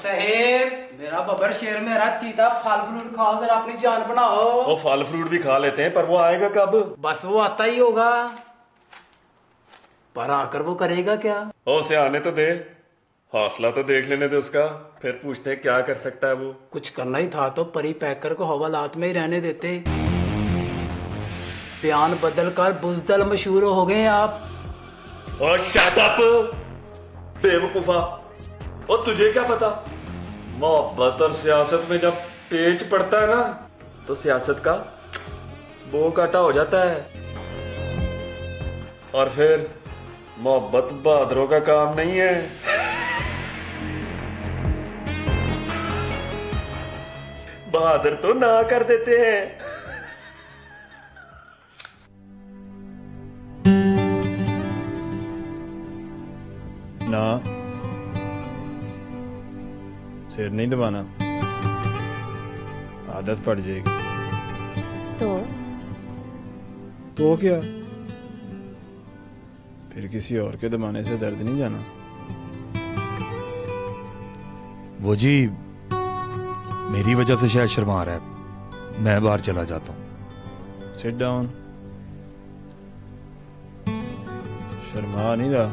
साहेब मेरा बबर शेर मेरा चीता फल फ्रूट खाओ जरा अपनी जान बनाओ। वो फल फ्रूट भी खा लेते हैं पर वो आएगा कब? बस वो आता ही होगा, पर आकर वो करेगा क्या? ओ उसे आने तो दे, हौसला तो देख लेने दे उसका, फिर पूछते हैं क्या कर सकता है वो। कुछ करना ही था तो परी पैकर को हवालात में ही रहने देते। बयान बदल कर बुजदल मशहूर हो गए आप। और शट अप बेवकूफा, और तुझे क्या पता मोहब्बत और सियासत में जब पेच पड़ता है ना तो सियासत का बो काटा हो जाता है। और फिर मोहब्बत बहादुरों का काम नहीं है। बहादुर तो ना कर देते हैं। ना सिर नहीं दबाना, आदत पड़ जाएगी। तो क्या, फिर किसी और के दबाने से दर्द नहीं जाना। वो जी मेरी वजह से शायद शर्मा रहा है, मैं बाहर चला जाता हूं। Sit down. शर्मा नहीं रहा,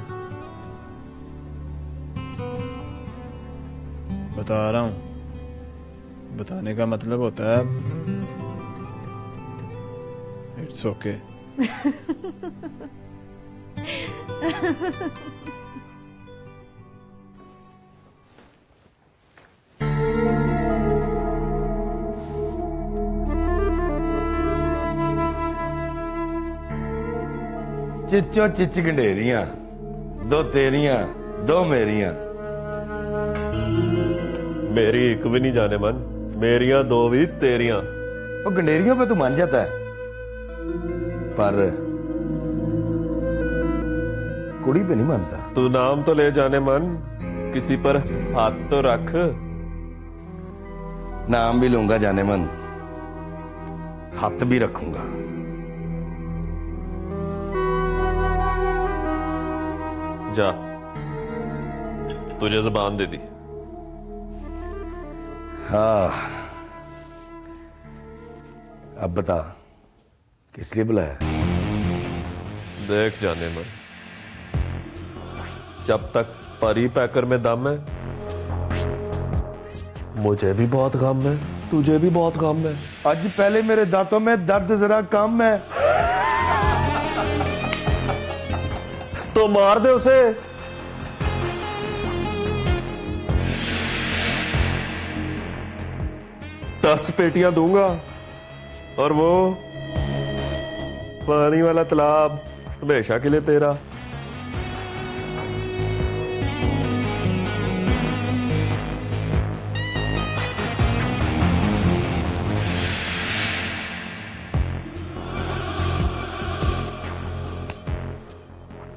बता रहा हूं। बताने का मतलब होता है इट्स ओके। चिच्चो चिच गंडेरियां, दो तेरियां दो मेरियां। मेरी एक भी नहीं जाने मन, मेरियां दो भी तेरियां। वो गंडेरियों पे तू मान जाता है, पर कुड़ी पे नहीं मानता। तू नाम तो ले जाने मन, किसी पर हाथ तो रख। नाम भी लूंगा जाने मन, हाथ भी रखूंगा। जा, तुझे जुबान दे दी। हाँ, अब बता किस लिए बुलाया? देख जाने मन, जब तक परी पैकर में दम है मुझे भी बहुत गम है, तुझे भी बहुत गम है। आज पहले मेरे दांतों में दर्द जरा कम है। तो मार दे उसे। दस पेटियां दूंगा और वो पानी वाला तालाब हमेशा के लिए तेरा।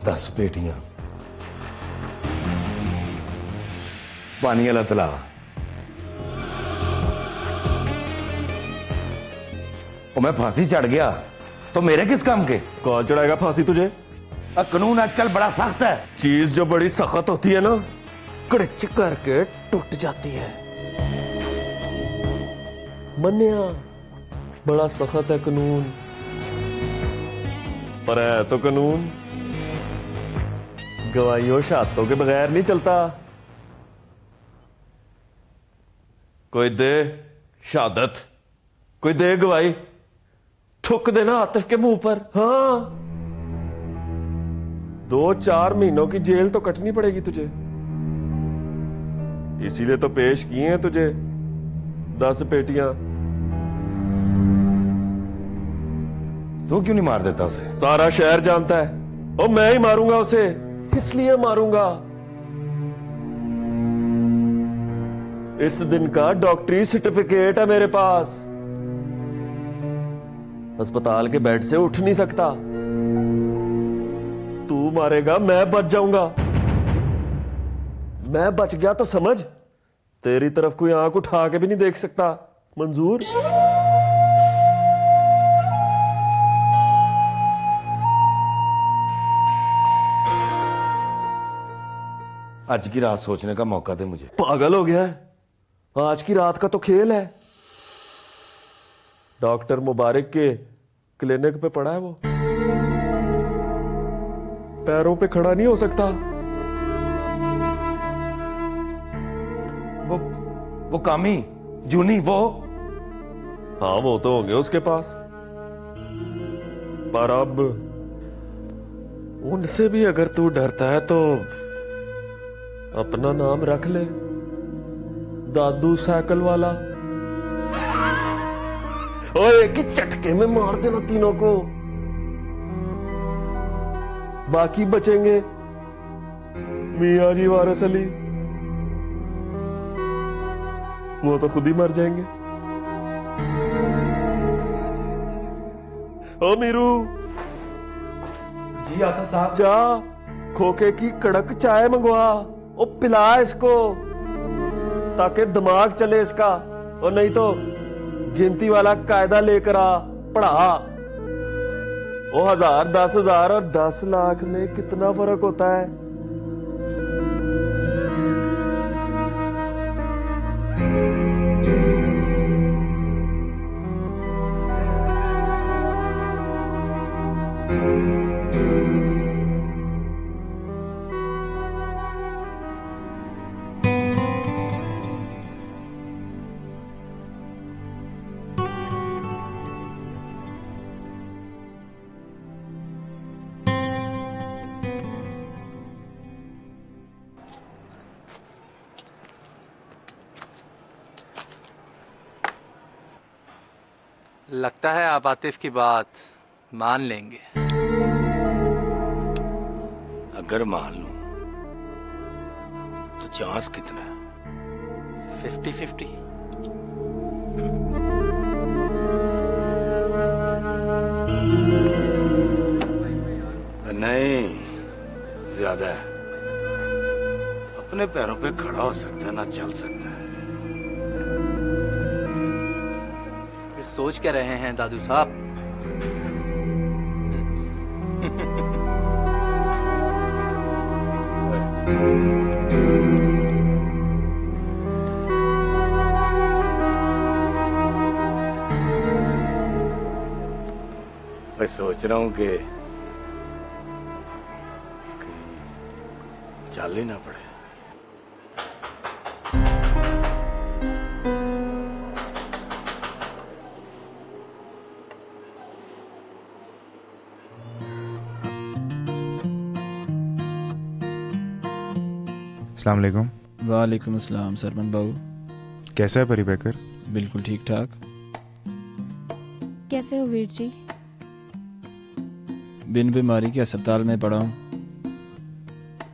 दस पेटियां, पानी वाला तालाब, और मैं फांसी चढ़ गया तो मेरे किस काम के? कौन चढ़ाएगा फांसी तुझे? कानून आजकल बड़ा सख्त है। चीज जो बड़ी सख्त होती है ना, कड़च करके टूट जाती है। मन्या बड़ा सख्त है कानून, पर है तो कानून गवाहियों शहादतों के बगैर नहीं चलता। कोई दे शहादत, कोई दे गवाही, थुक देना आतिफ के मुंह पर। हाँ, 2-4 महीनों की जेल तो कटनी पड़ेगी तुझे, इसीलिए तो पेश किए हैं तुझे 10 पेटियां। तू क्यों नहीं मार देता उसे? सारा शहर जानता है, और मैं ही मारूंगा उसे, इसलिए मारूंगा। इस दिन का डॉक्टरी सर्टिफिकेट है मेरे पास। अस्पताल के बेड से उठ नहीं सकता। तू मारेगा, मैं बच जाऊंगा। मैं बच गया तो समझ, तेरी तरफ कोई आंख उठा के भी नहीं देख सकता। मंजूर? आज की रात सोचने का मौका दे मुझे। पागल हो गया है? आज की रात का तो खेल है। डॉक्टर मुबारक के क्लिनिक पे पड़ा है वो, पैरों पे खड़ा नहीं हो सकता। वो कामी जूनी वो। हाँ वो तो होंगे उसके पास, पर अब उनसे भी अगर तू डरता है तो अपना नाम रख ले, दादू साइकिल वाला। ओए एक ही चटके में मार देना तीनों को, बाकी बचेंगे मियाँ जी वारिस अली, वो तो खुद ही मर जाएंगे। ओ मीरू, जी आता साहब। जा खोखे की कड़क चाय मंगवा, ओ पिला इसको ताकि दिमाग चले इसका, और नहीं तो गिनती वाला कायदा लेकर आ, पढ़ा। ओ 1000, 10,000 और 10 लाख में कितना फर्क होता है? लगता है आप आतिफ की बात मान लेंगे। अगर मान लूं तो चांस कितना है? 50-50। नहीं, ज्यादा है। अपने पैरों पे खड़ा हो सकता है ना चल सकता है। फिर सोच क्या रहे हैं दादू साहब? मैं सोच रहा हूं कि चल ही ना पड़े। अस्सलाम वालेकुम। वालेकुम अस्सलाम सरमन बाबू। कैसा है परिबेकर? बिल्कुल ठीक ठाक। कैसे हो वीर जी? बिन बीमारी के अस्पताल में पड़ा हूँ,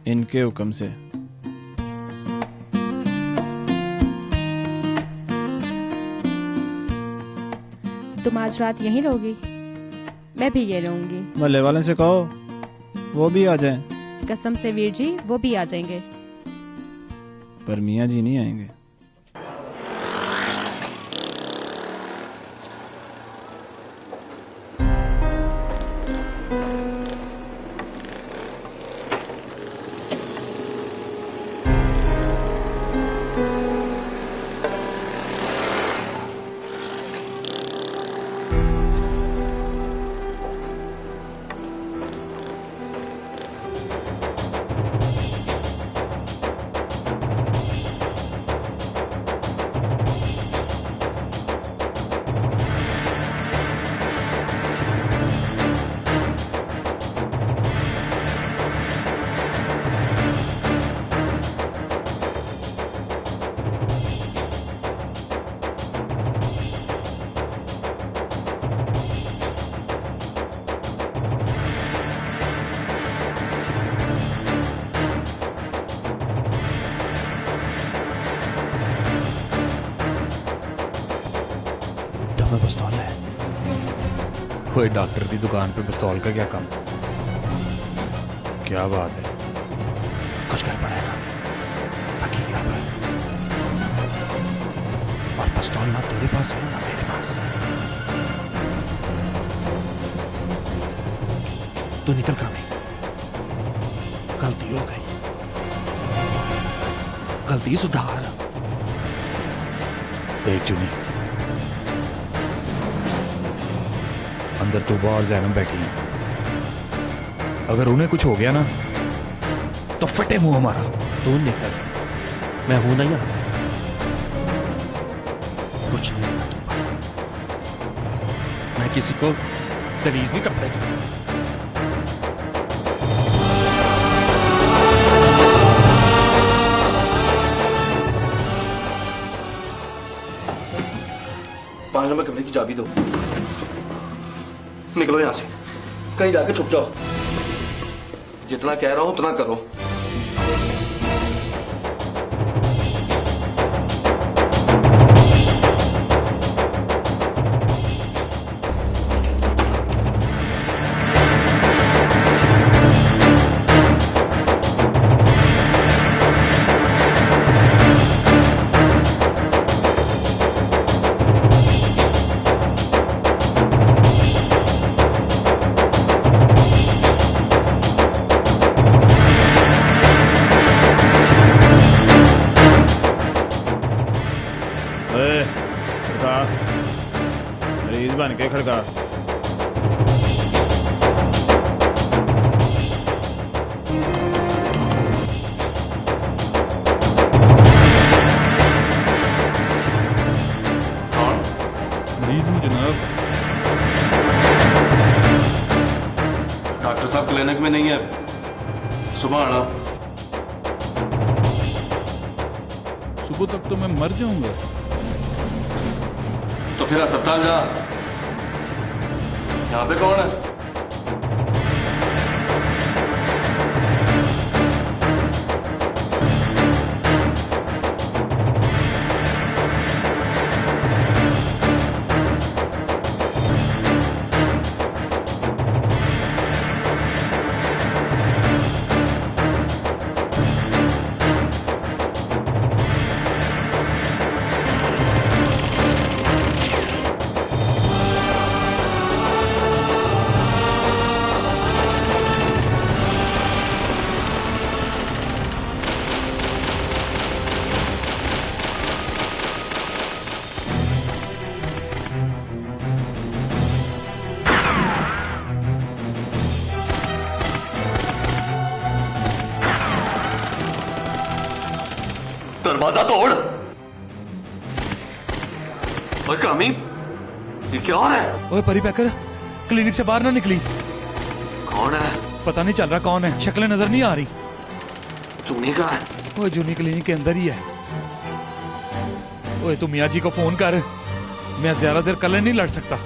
इनके हुक्म से। तुम आज रात यहीं रहोगी? मैं भी ये रहूंगी। मोहल्ले वाले से कहो वो भी आ जाएं। कसम से वीर जी, वो भी आ जाएंगे। पर मियाँ जी नहीं आएंगे। में पिस्तौल है। कोई डॉक्टर की दुकान पे पिस्तौल का क्या काम? क्या बात है? कुछ कर पड़ेगा, बाकी क्या बात? और पिस्तौल ना तेरे पास है ना मेरे पास। तू निकल कामी, गलती हो गई। गलती सुधार। देख जुनी, अंदर तो और जैनब बैठी है। अगर उन्हें कुछ हो गया ना तो फटे मुंह हमारा। तू निकल, मैं हूं ना यहाँ। कुछ नहीं होगा तुम्हारा। मैं किसी को दलील नहीं टपने दूंगा। पांच नंबर कमरे की चाबी दो। निकलो यहां से, कहीं जाके छुप जाओ। जितना कह रहा हूं उतना करो। खड़का, मरीज बन के खड़का। मरीज हूँ जनाब। डॉक्टर साहब क्लिनिक में नहीं है, सुबह आना। सुबह तक तो मैं मर जाऊंगा। तो फिर अस्पताल जा। यहाँ पे कौन है? दरवाजा तोड़। ओए कामी, ये क्या हो रहा है? ओए परी पैकर, क्लिनिक से बाहर ना निकली। कौन है? पता नहीं चल रहा कौन है, शक्लें नजर नहीं आ रही। चूनी का है? ओए जूनी क्लिनिक के अंदर ही है। ओए तू मियाँ जी को फोन कर, मैं ज्यादा देर कल नहीं लड़ सकता।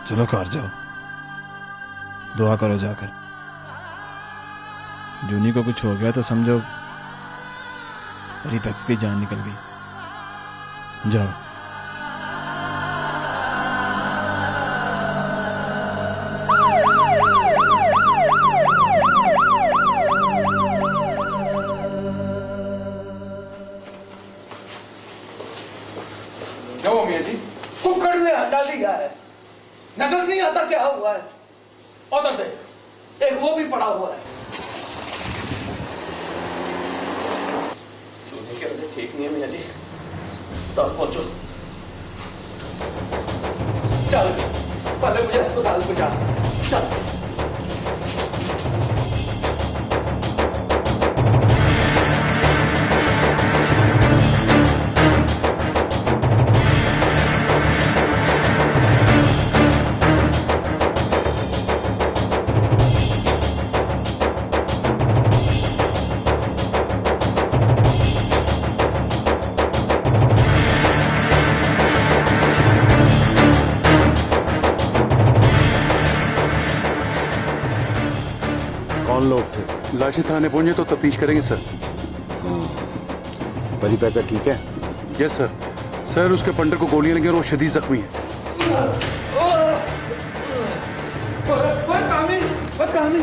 चलो घर जाओ, दुआ करो जाकर। जूनी को कुछ हो गया तो समझो परी पैक की जान निकल गई। जाओ। क्यों मियां जी कुकड़ में अंडा दिया है, नजर नहीं आता क्या हुआ है? उधर देख, एक वो भी पड़ा हुआ है। चूहे के अंडे ठीक नहीं है मियां जी, तब पहुंचो। चल पहले मुझे अस्पताल पहुंचा, चल। कौन लोग थे? लाशी थाने पहुंचे तो तफ्तीश करेंगे सर। परी पैकर ठीक है? Yes sir. सर उसके पंडर को गोलियां लगी और वो शदीद जख्मी है। काले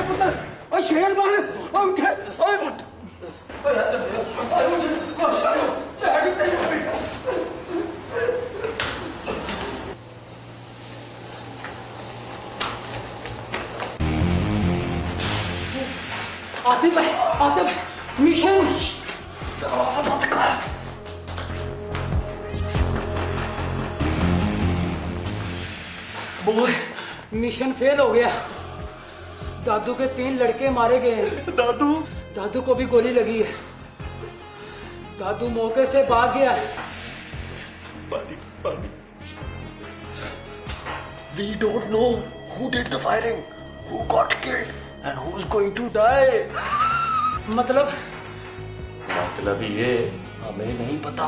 पुत्र, ओए शेर मारे, ओए उठे, ओए उठ। आतिफ भाई, मिशन दरवाजा बंद कर। बोल, मिशन फेल हो गया। दादू के 3 लड़के मारे गए हैं। दादू को भी गोली लगी है। दादू मौके से भाग गया है। We don't know who did the firing, who got killed, and who's going to die. मतलब ये हमें नहीं पता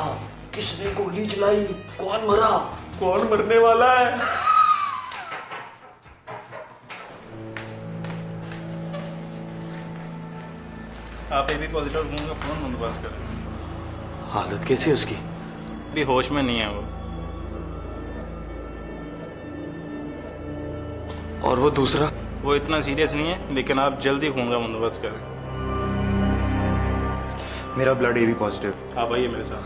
किसने गोली चलाई, कौन मरा, कौन मरने वाला है। आप एबी पॉजिटिव का फोन बंदोबस्त करें। हालत कैसी है उसकी? भी होश में नहीं है वो। और वो दूसरा? वो इतना सीरियस नहीं है, लेकिन आप जल्दी खून का बंदोबस्त करें। मेरा ब्लड एबी पॉजिटिव। आप आइए मेरे साथ।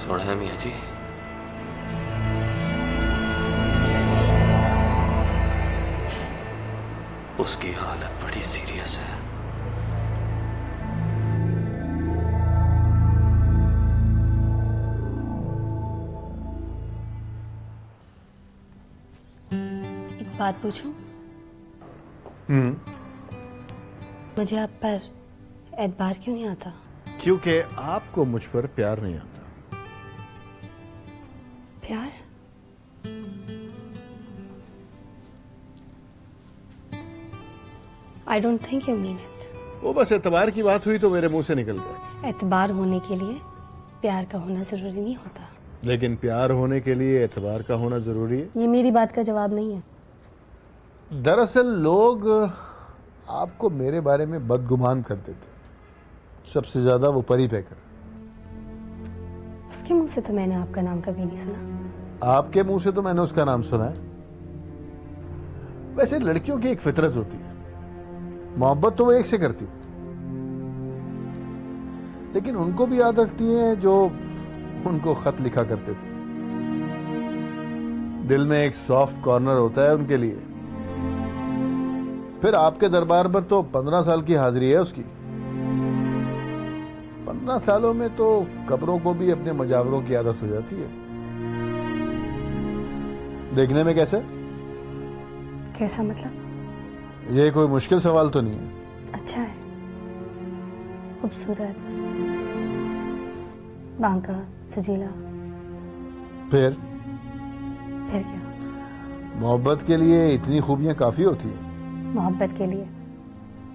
सुना है मियां जी, उसकी हालत बड़ी सीरियस है। एक बात पूछूं? मुझे आप पर एतबार क्यों नहीं आता? क्योंकि आपको मुझ पर प्यार नहीं आता। प्यार? I don't think you mean it. वो बस एतबार की बात हुई तो मेरे मुंह से निकल गया। एतबार होने के लिए प्यार का होना जरूरी नहीं होता। लेकिन प्यार होने के लिए एतबार का होना जरूरी है। ये मेरी बात का जवाब नहीं है। दरअसल लोग आपको मेरे बारे में बदगुमान करते थे, सबसे ज्यादा वो परी पैकर। उसके मुंह से तो मैंने आपका नाम कभी नहीं सुना। आपके मुंह से तो मैंने उसका नाम सुना है। वैसे लड़कियों की एक फितरत होती है, मोहब्बत तो वो एक से करती, लेकिन उनको भी याद रखती हैं जो उनको खत लिखा करते थे। दिल में एक सॉफ्ट कॉर्नर होता है उनके लिए। फिर आपके दरबार पर तो 15 साल की हाजिरी है उसकी। 15 सालों में तो कब्रों को भी अपने मजावरों की आदत हो जाती है। देखने में कैसे? कैसा मतलब? ये कोई मुश्किल सवाल तो नहीं है। अच्छा है, खूबसूरत, बांका, सजीला। फिर क्या? मोहब्बत के लिए इतनी खूबियां काफी होती हैं। मोहब्बत के लिए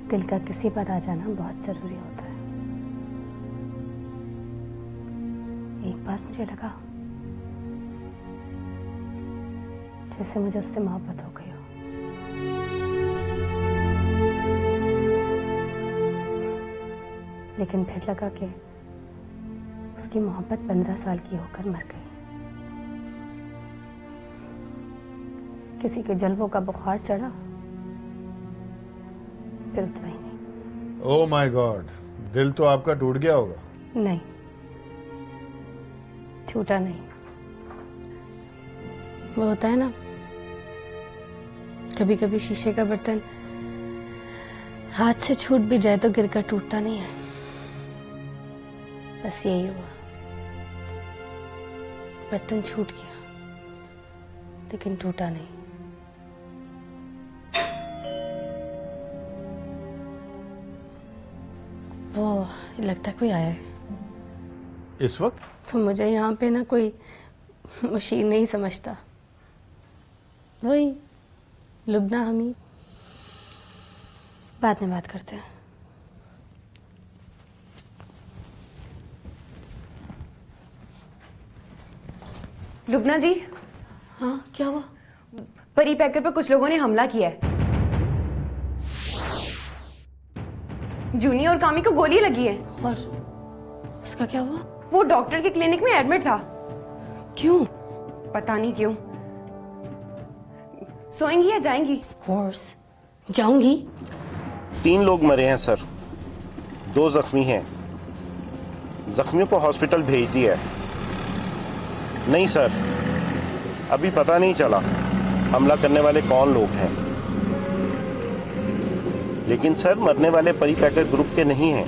दिल का किसी पर आ जाना बहुत ज़रूरी होता है। एक बार मुझे लगा जैसे मुझे उससे मोहब्बत हो गई हो। लेकिन फिर लगा कि उसकी मोहब्बत 15 साल की होकर मर गई। किसी के जलवों का बुखार चढ़ा, फिर उतरा ही नहीं। ओह माय गॉड, दिल तो आपका टूट गया होगा। नहीं, टूटा नहीं। वो होता है ना, कभी कभी शीशे का बर्तन हाथ से छूट भी जाए तो गिरकर टूटता नहीं है। बस यही हुआ, बर्तन छूट गया लेकिन टूटा नहीं। वो लगता कोई आया है इस वक्त? तो मुझे यहाँ पे ना कोई मुशीर नहीं समझता। वही लुबना हमीद। बाद में बात करते हैं। लुबना जी। हाँ, क्या हुआ? परी पैकर पर कुछ लोगों ने हमला किया है। जूनी और कामी को गोली लगी है। और उसका क्या हुआ? वो डॉक्टर के क्लिनिक में एडमिट था। क्यों? पता नहीं क्यों। सोएंगी या जाएंगी? कोर्स जाऊंगी। 3 लोग मरे हैं सर, 2 जख्मी हैं। जख्मियों को हॉस्पिटल भेज दिया है। नहीं सर, अभी पता नहीं चला हमला करने वाले कौन लोग हैं। लेकिन सर मरने वाले परी पैकर ग्रुप के नहीं हैं।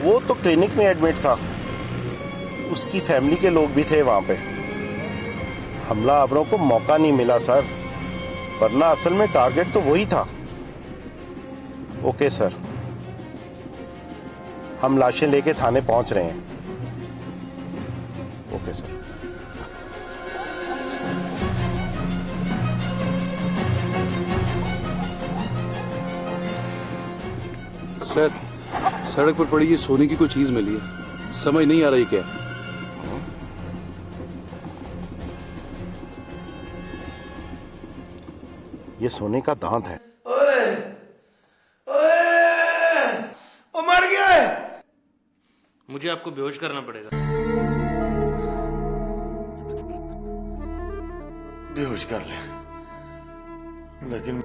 वो तो क्लिनिक में एडमिट था, उसकी फैमिली के लोग भी थे वहां पे। हमलावरों को मौका नहीं मिला सर, वरना असल में टारगेट तो वही था। ओके सर, हम लाशें लेके थाने पहुंच रहे हैं। Okay sir. सर, सड़क पर पड़ी ये सोने की कोई चीज मिली है, समझ नहीं आ रही क्या। ये सोने का दांत है। ओए, ओए, ओ मर गया है। मुझे आपको बेहोश करना पड़ेगा। बेहोश कर ले, लेकिन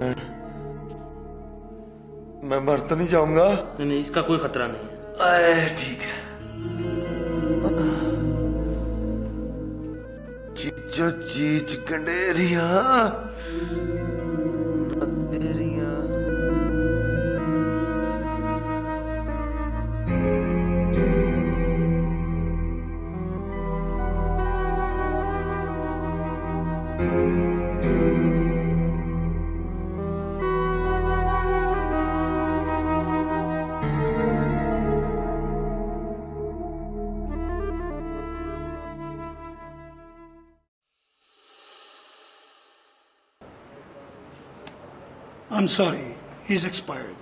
मैं मर तो नहीं जाऊंगा। नहीं, इसका कोई खतरा नहीं है। आए, ठीक है। चीचो चीच गंडेरिया गंडेरिया। I'm sorry, he's expired.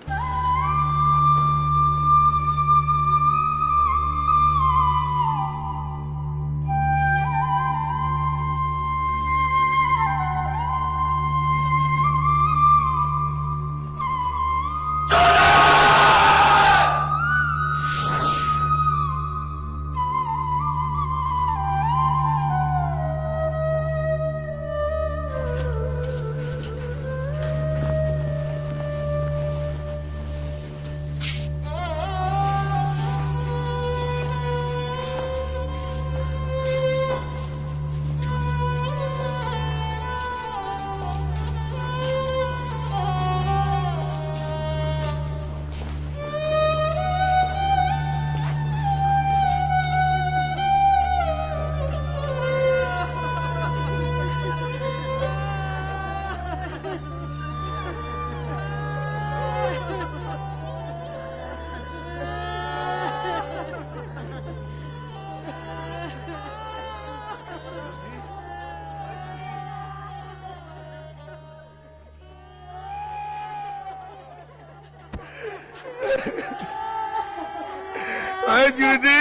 Judi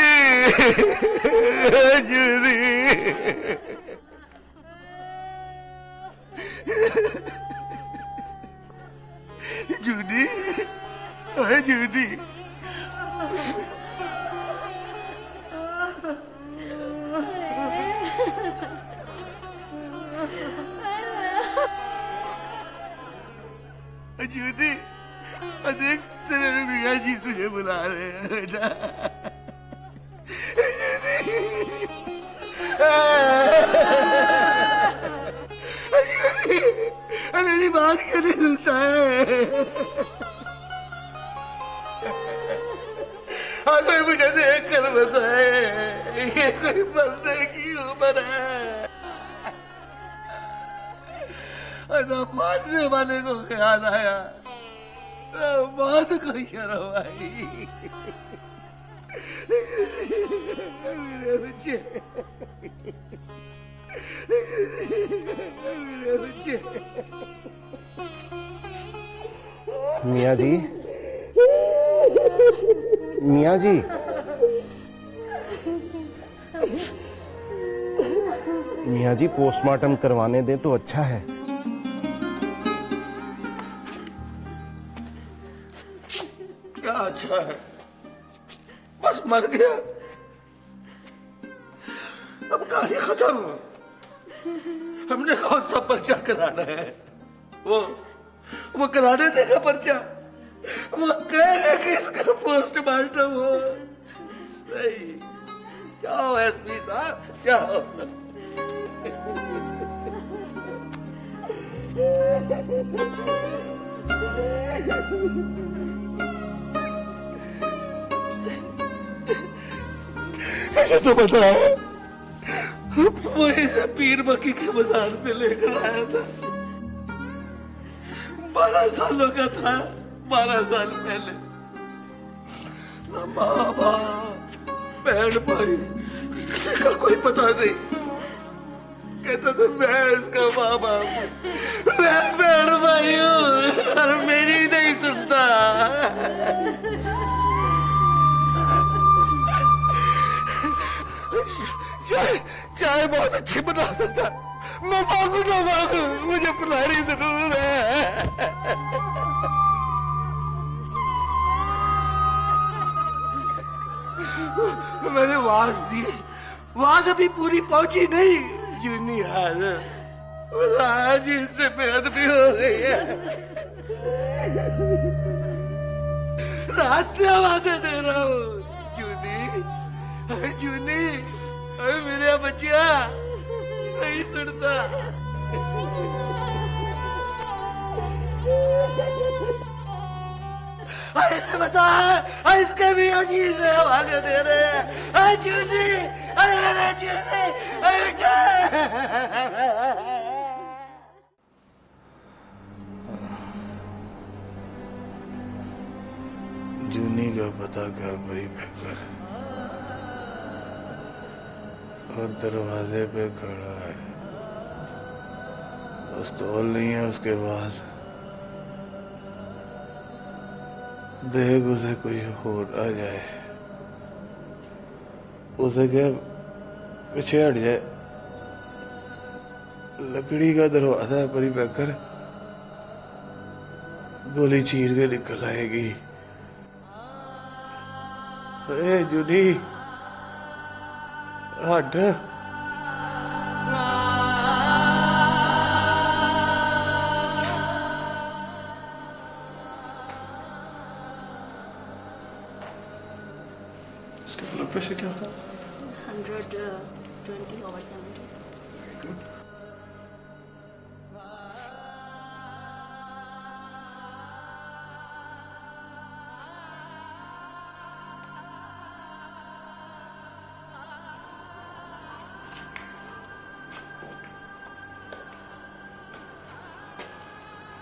Judi Judi Judi Judi देख तेरे मियाँ जी तुझे बुला रहे हैं बेटा मेरी बात क्यों नहीं सुनता है कोई मुझे देख कर बताए ये कोई मरने की उम्र है ना मारने वाले को ख्याल आया ना मौत को शर्म आई मेरे बच्चे मेरे बच्चे मियाँ जी मियाँ जी मियाँ जी पोस्टमार्टम करवाने दें तो अच्छा है। क्या अच्छा है बस मर गया अब कहानी खत्म। हमने कौन सा पर्चा कराना है वो कराने देगा पर्चा वो कहेगा कि इसका पोस्टमार्टम हो नहीं। क्या हो एसपी साहब क्या हो मुझे तो पता है वो इसे पीर मक्की के बाजार से लेकर आया था 12 सालों का था 12 साल पहले ना माँ बाप बहन भाई किसी का कोई पता नहीं कहता था मैं इसका माँ बाप मैं बहन भाई हूँ और मेरी नहीं सुनता। चाय बहुत अच्छी बनाता था मैं मांगू ना मांगू मुझे पिलानी जरूर है। मैंने आवाज दी आवाज अभी पूरी पहुंची नहीं जूनी आज इससे बेअदबी हो गई है। रात से आवाजें दे रहा हूँ जूनी जूनी अरे मेरे बच्चिया नहीं सुनता। ऐसे बता इसके भी अजीज से आवाजें दे रहे हैं चूसी अरे मेरे चूसी जूनी का पता कर भाई बैकर और दरवाजे पे खड़ा है पिस्तौल नहीं है उसके पास देख उसे कोई हो आ जाए उसे क्या पीछे हट जाए लकड़ी का दरवाजा है परी बैकर गोली चीर के निकल आएगी। जूनी हट इसका ब्लड प्रेशर क्या था 120/70।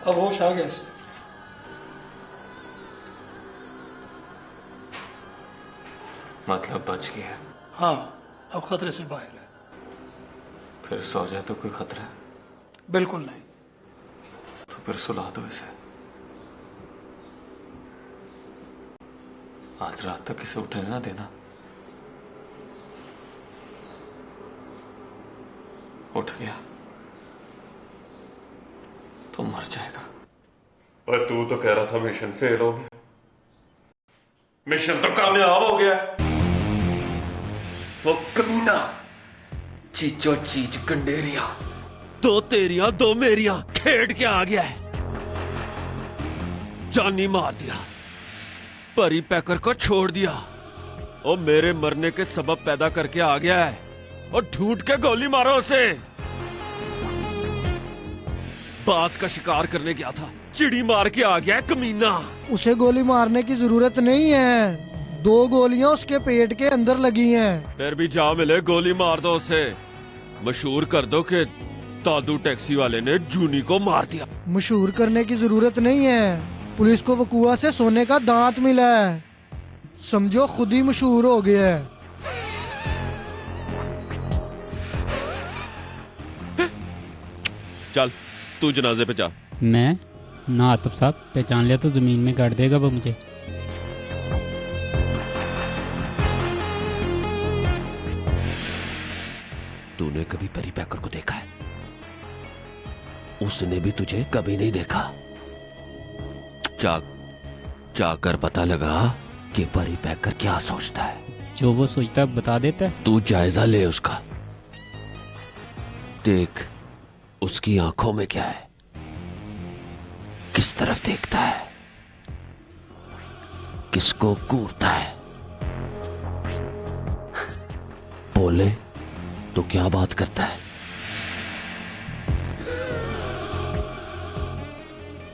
अब होश आ गया इसे। मतलब बच गया। हाँ अब खतरे से बाहर है। फिर सो जाए तो कोई खतरा? बिल्कुल नहीं। तो फिर सुला दो इसे। आज रात तक इसे उठने ना देना। उठ गया तो मर जाएगा। और तू तो कह रहा था मिशन फेल हो गया। मिशन तो कामयाब हो गया। वो कमीना चीचो चीच कंडेरिया, दो तेरियां दो मेरियां खेड के आ गया है। जानी मार दिया, परी पैकर को छोड़ दिया और मेरे मरने के सबब पैदा करके आ गया है। और ढूंढ के गोली मारो उसे। बाज का शिकार करने गया था, चिड़ी मार के आ गया है कमीना। उसे गोली मारने की जरूरत नहीं है, 2 गोलियां उसके पेट के अंदर लगी हैं। फिर भी जा मिले गोली मार दो उसे। मशहूर कर दो कि दादू टैक्सी वाले ने जूनी को मार दिया। मशहूर करने की जरूरत नहीं है, पुलिस को वकुआ से सोने का दांत मिला है, समझो खुद ही मशहूर हो गया है। चल तू जनाजे पे जा। मैं ना आतिफ साहब, पहचान लिया तो जमीन में गाड़ देगा वो मुझे। तूने कभी परी पैकर को देखा है? उसने भी तुझे कभी नहीं देखा। जाकर पता लगा कि परी पैकर क्या सोचता है। जो वो सोचता है बता देता है। तू जायजा ले उसका, देख उसकी आंखों में क्या है, किस तरफ देखता है, किसको घूरता है। बोले तो क्या बात करता है।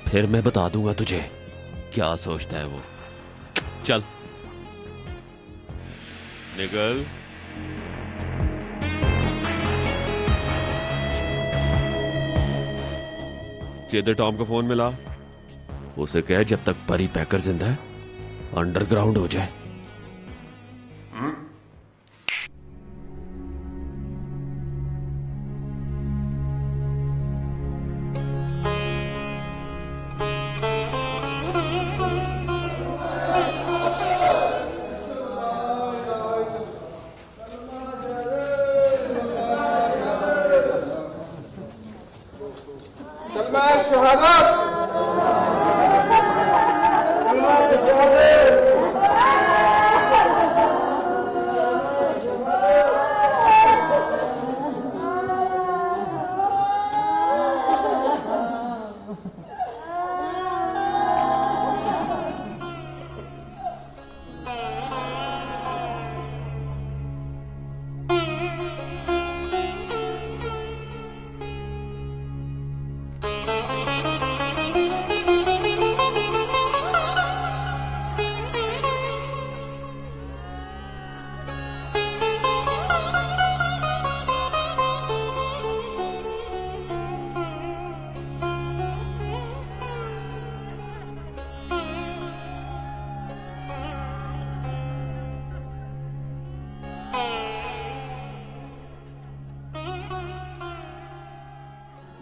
फिर मैं बता दूंगा तुझे क्या सोचता है वो। चल निकल। चेदर टॉम का फोन मिला, उसे कह जब तक परी पैकर जिंदा है अंडरग्राउंड हो जाए।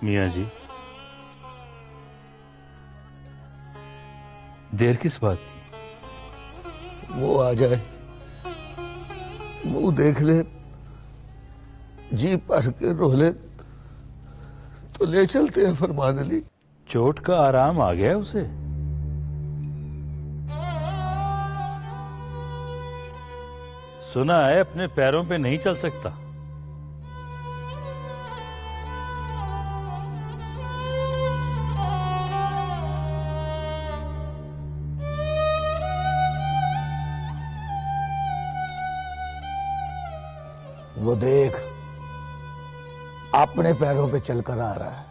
मियाँ जी, देर किस बात की? वो आ जाए, मुंह देख ले, जी भर के रो ले तो ले चलते हैं फरमान अली। चोट का आराम आ गया उसे? सुना है अपने पैरों पे नहीं चल सकता। वो देख अपने पैरों पे चलकर आ रहा है।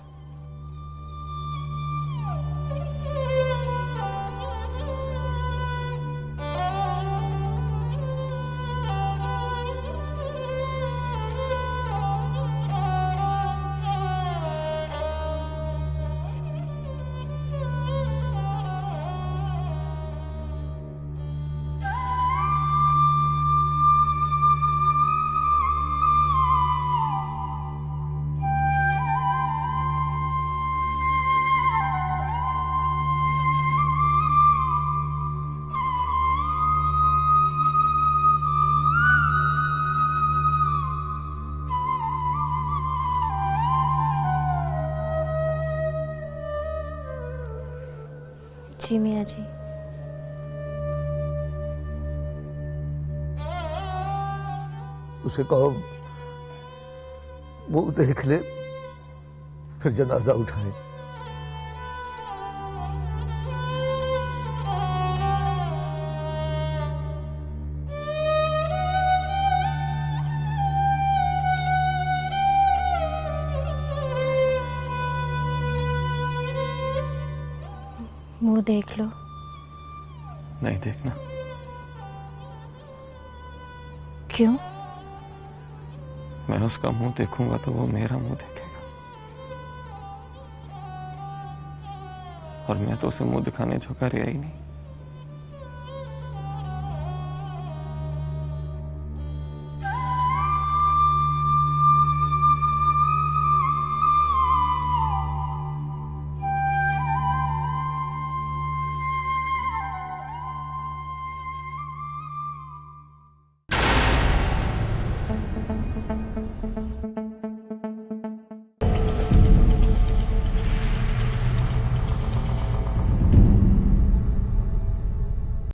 जी मियाँ जी। उसे कहो मुंह देख ले, फिर जनाजा उठाए। मुंह देख लो। नहीं देखना। क्यों? मैं उसका मुंह देखूंगा तो वो मेरा मुंह देखेगा, और मैं तो उसे मुंह दिखाने झुका रहा ही नहीं।